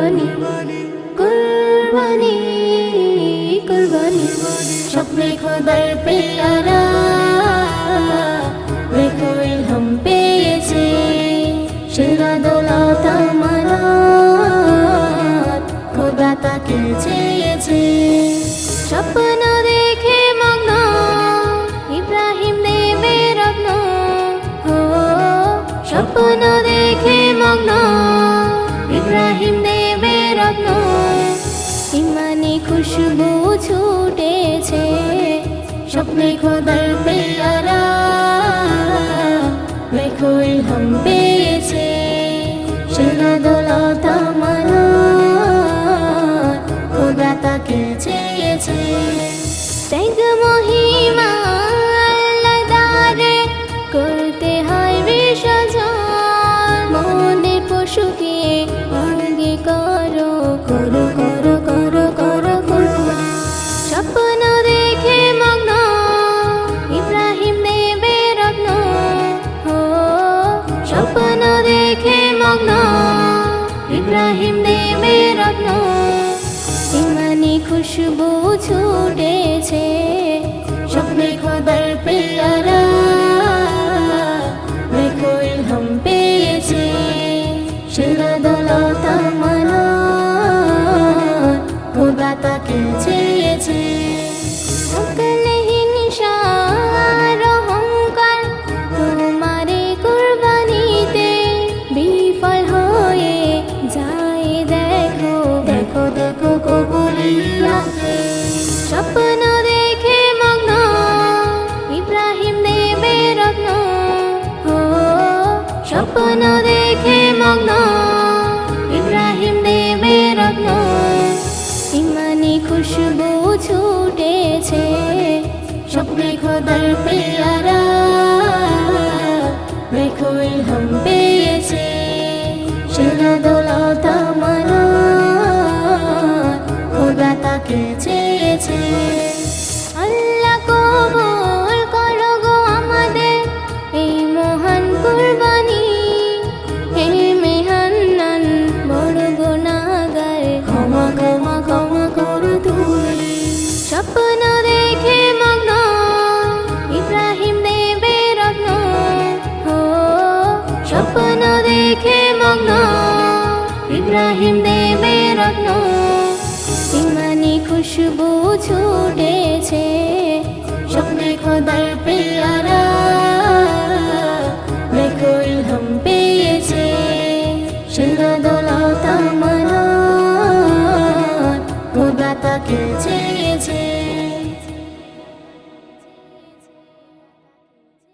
কুরবানি কুরবানি কুরবানি স্বপ্নে খোদার পেয়ারা দেখো ইলহাম পেয়েছে সেরা দৌলত আমানত খোদা তাকে চেয়েছে স্বপ্ন দেখে মগ্ন ইব্রাহিম দেবের রত্ন স্বপ্ন দেখে মগ্ন ইব্রাহিম দেবের রত্ন ইমানি খুশবু ছুটেছে স্বপ্নে খোদার পেয়ারা দেখো ইলহাম পেয়েছে সেরা দৌলত আমানত খোদা তাকে চেয়েছে ত্যাগ মহিমা আল্লাহ দারে করতে হয় বিসর্জন মনের পশুকে অঙ্গে করো করো করো করো করো করো স্বপ্ন দেখে মগ্ন ইব্রাহিম দেবের রত্ন স্বপ্ন দেখে মগ্ন ইব্রাহিম দেবের রত্ন ইমানি খুশবু ছুটেছে স্বপ্নে খোদার পেয়ারা দেখো ইলহাম পেয়েছে সেরা দৌলত আমানত খোদা তাকে চেয়েছে সকলে হিংসা আর অহংকার তোমারে কুরবানিতে বিফল হয়ে যায় দেখো দেখো দেখো কবুলিয়াতে স্বপ্ন দেখে মগ্ন ইব্রাহিম দেবের রত্ন স্বপ্ন দেখে মগ্ন ইব্রাহিম দেবের রত্ন ইমানি খুশবু ছুটেছে স্বপ্নে খোদার পেয়ারা দেখো ইলহাম পেয়েছে সেরা দৌলত আমানত খোদা তাকে চেয়েছে আল্লাহ কবুল করো গো আমাদের এই মহান কুরবানি হে মেহান্নান বড় গুনাহগার ক্ষমা ক্ষমা ক্ষমা করো তুমি স্বপ্ন দেখে মগ্ন ইব্রাহিম দেবের রত্ন স্বপ্ন দেখে মগ্ন ইব্রাহিম দেবের রত্ন ইমানি খুশবু ছুটেছে স্বপ্নে খোদার পেয়ারা দেখো ইলহাম পেয়েছে সেরা দৌলত আমানত খোদা তাকে চেয়েছে